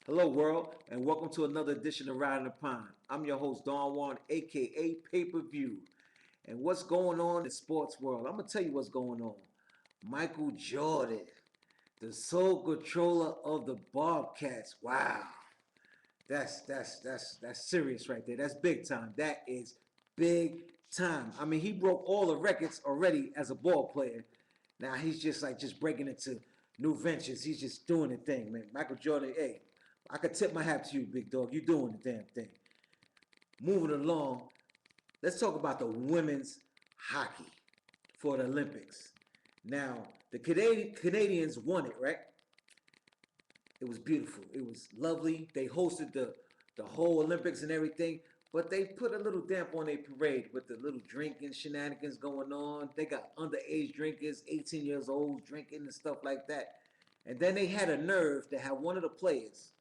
Hello, world, and welcome to another edition of Riding the Pine. I'm your host, Don Juan, aka Pay Per View. And what's going on in the sports world? I'm gonna tell you what's going on. Michael Jordan, the sole controller of the Bobcats. Wow, that's serious right there. That's big time. That is big time. I mean, he broke all the records already as a ball player. Now he's just breaking into new ventures. He's just doing the thing, man. Michael Jordan, hey, I could tip my hat to you, big dog. You're doing the damn thing. Moving along, let's talk about the women's hockey for the Olympics. Now, the Canadians won it, right? It was beautiful. It was lovely. They hosted the whole Olympics and everything, but they put a little damp on their parade with the little drinking shenanigans going on. They got underage drinkers, 18 years old, drinking and stuff like that. And then they had a nerve to have one of the players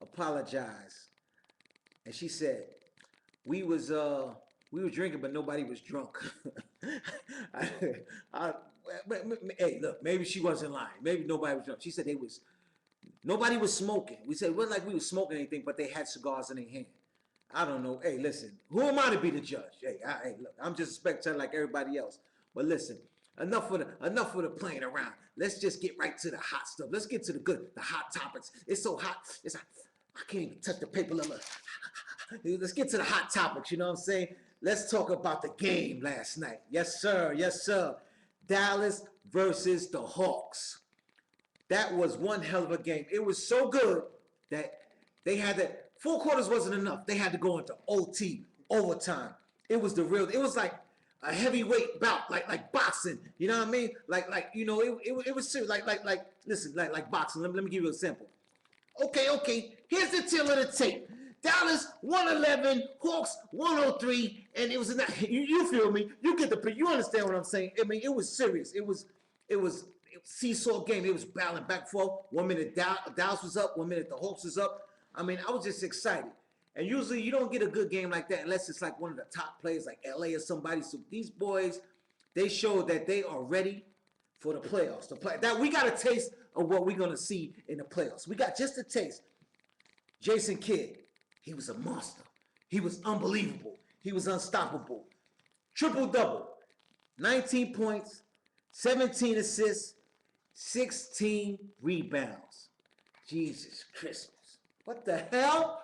apologize, and she said, we were drinking, but nobody was drunk." Hey, look, maybe she wasn't lying. Maybe nobody was drunk. She said nobody was smoking. We said it wasn't like we were smoking anything, but they had cigars in their hand. I don't know. Hey, listen, who am I to be the judge? Hey, look, I'm just a spectator like everybody else. But listen, enough of the playing around. Let's just get right to the hot stuff. Let's get to the hot topics. It's so hot. It's hot. I can't even touch the paper. Let's get to the hot topics. You know what I'm saying? Let's talk about the game last night. Yes, sir. Yes, sir. Dallas versus the Hawks. That was one hell of a game. It was so good that they had to. Four quarters wasn't enough. They had to go into OT, overtime. It was the real. It was like a heavyweight bout, like boxing. You know what I mean? It was serious. Listen, like boxing. Let me give you an example. Okay. Here's the tail of the tape. Dallas 111, Hawks 103, and it was you feel me? You get the you understand what I'm saying? I mean, it was serious. It was a seesaw game. It was battling back and forth. 1 minute Dallas was up, 1 minute the Hawks was up. I mean, I was just excited. And usually you don't get a good game like that unless it's like one of the top players like LA or somebody. So these boys, they showed that they are ready for the playoffs. That we got a taste of what we're gonna see in the playoffs. We got just a taste. Jason Kidd, he was a monster. He was unbelievable. He was unstoppable. Triple double, 19 points, 17 assists, 16 rebounds. Jesus Christmas. What the hell?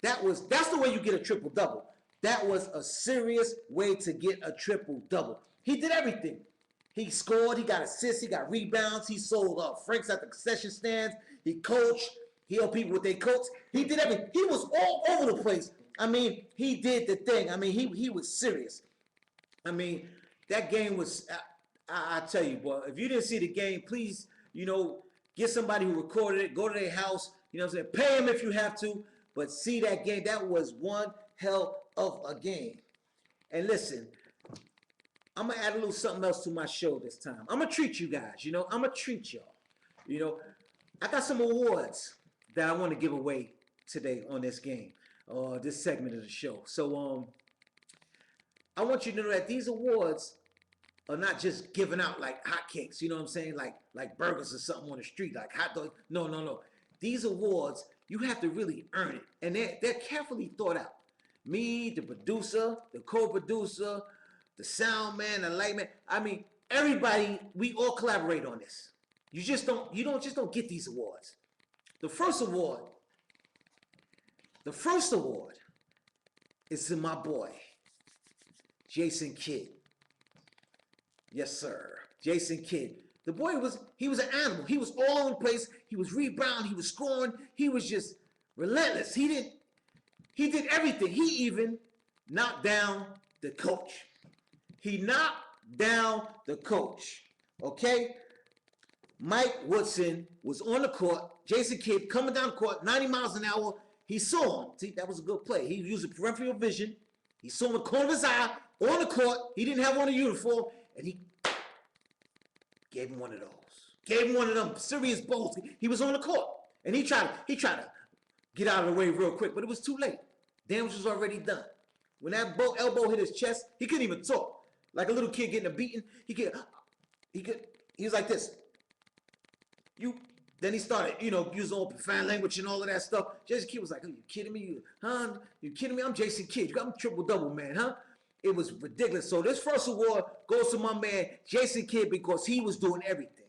That's the way you get a triple double. That was a serious way to get a triple double. He did everything. He scored, he got assists, he got rebounds, he sold Franks at the concession stands, he coached, he helped people with their coats. He did everything. He was all over the place. I mean, he did the thing. I mean, he was serious. I mean, that game was, I tell you, boy, if you didn't see the game, please, get somebody who recorded it, go to their house, you know what I'm saying, pay them if you have to, but see that game. That was one hell of a game. And listen, I'm going to add a little something else to my show this time. I'm going to treat you guys, I'm going to treat y'all. I got some awards that I want to give away today on this game, this segment of the show. So, I want you to know that these awards are not just given out like hotcakes, you know what I'm saying? Like burgers or something on the street, like hot dogs. No. These awards, you have to really earn it. And they're carefully thought out. Me, the producer, the co-producer, the sound man, the light man. I mean, everybody, we all collaborate on this. You don't get these awards. The first award is to my boy, Jason Kidd. Yes, sir. Jason Kidd. The boy was an animal. He was all over the place. He was rebounding. He was scoring. He was just relentless. He did everything. He even knocked down the coach. He knocked down the coach. Okay? Mike Woodson was on the court. Jason Kidd coming down the court, 90 miles an hour. He saw him. See, that was a good play. He used peripheral vision. He saw him in the corner of his eye on the court. He didn't have on a uniform, and he gave him one of those. Gave him one of them serious balls. He was on the court, and he tried to get out of the way real quick, but it was too late. Damage was already done. When that elbow hit his chest, he couldn't even talk. Like a little kid getting a beating, he was like this. You Then he started, using all profane language and all of that stuff. Jason Kidd was like, "Are you kidding me? You kidding me? I'm Jason Kidd. I'm triple double man, huh?" It was ridiculous. So this first award goes to my man Jason Kidd because he was doing everything.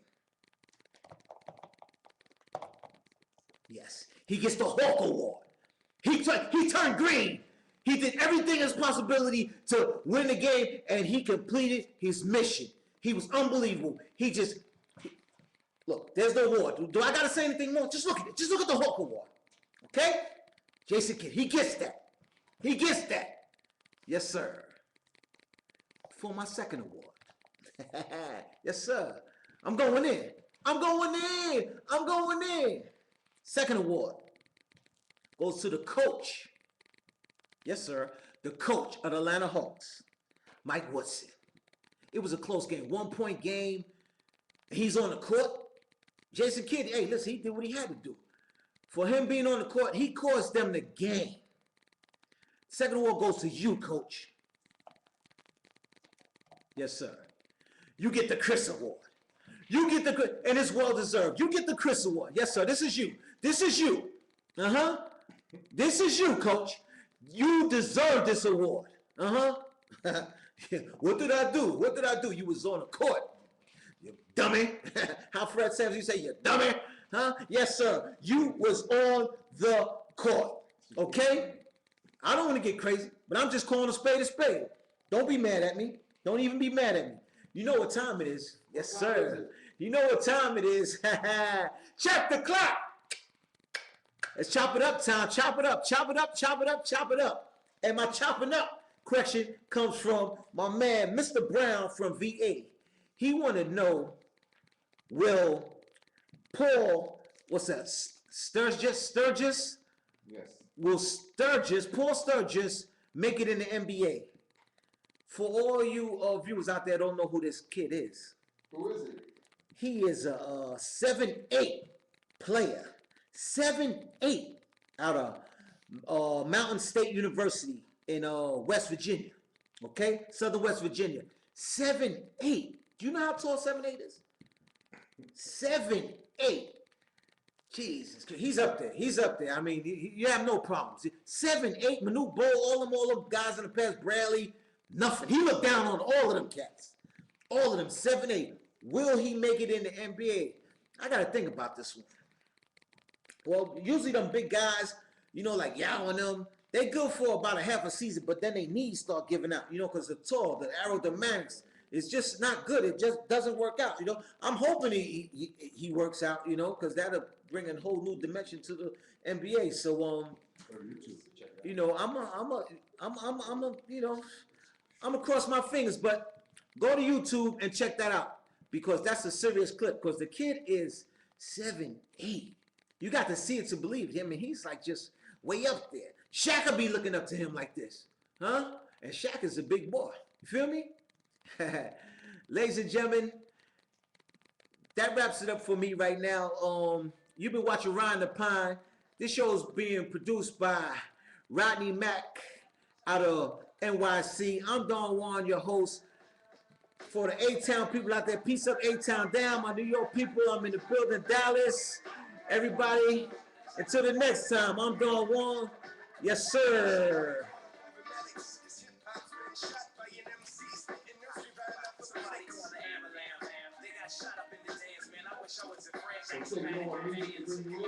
Yes, he gets the Hawk Award. He turned green. He did everything in his possibility to win the game, and he completed his mission. He was unbelievable. Look, there's the award. Do I gotta say anything more? Just look at it. Just look at the Hawk Award. Okay? Jason Kidd, he gets that. He gets that. Yes, sir. For my second award. Yes, sir. I'm going in. I'm going in. I'm going in. Second award goes to the coach. Yes, sir. The coach of the Atlanta Hawks, Mike Woodson. It was a close game. 1-point game. He's on the court. Jason Kidd, hey, listen, he did what he had to do. For him being on the court, he caused them the game. Second award goes to you, coach. Yes, sir. You get the Chris Award. You get the, and it's well deserved. You get the Chris Award. Yes, sir. This is you. This is you. This is you, coach. You deserve this award. What did I do? What did I do? You was on the court. You dummy. How Fred Sanford, you say, you dummy? Huh? Yes, sir. You was on the court. Okay? I don't want to get crazy, but I'm just calling a spade a spade. Don't be mad at me. Don't even be mad at me. You know what time it is. Yes, sir. You know what time it is. Check the clock. Let's chop it up, time. Chop it up. Chop it up. Chop it up. Chop it up. And my chopping up question comes from my man, Mr. Brown from VA. He wanted to know, will Paul, what's that? Sturgis? Yes. Will Paul Sturgis, make it in the NBA? For all you viewers out there don't know who this kid is. Who is it? He is a 7'8" player. 7'8" out of Mountain State University in West Virginia. Okay? Southern West Virginia. 7'8". Do you know how tall 7'8" is? 7'8". Jesus, he's up there. He's up there. I mean, you have no problems. 7'8", Manute Bol, all them guys in the past, Bradley, nothing. He looked down on all of them cats. All of them, 7'8". Will he make it in the NBA? I got to think about this one. Well, usually them big guys, like Yao and them, they good for about a half a season, but then they knees start giving out, because they're tall, the aerodynamics is just not good. It just doesn't work out, I'm hoping he works out, because that'll bring a whole new dimension to the NBA. So, I'm gonna cross my fingers, but go to YouTube and check that out because that's a serious clip. Because the kid is 7'8". You got to see it to believe it. I mean, he's like just way up there. Shaq will be looking up to him like this, huh? And Shaq is a big boy. You feel me? Ladies and gentlemen, that wraps it up for me right now. You've been watching Ryan the Pine. This show is being produced by Rodney Mack out of NYC. I'm Don Juan, your host. For the A-Town people out there, peace up, A-Town down. My New York people, I'm in the building, Dallas. Everybody, until the next time, I'm Don Juan. Yes, sir. So you know what music to bring you in?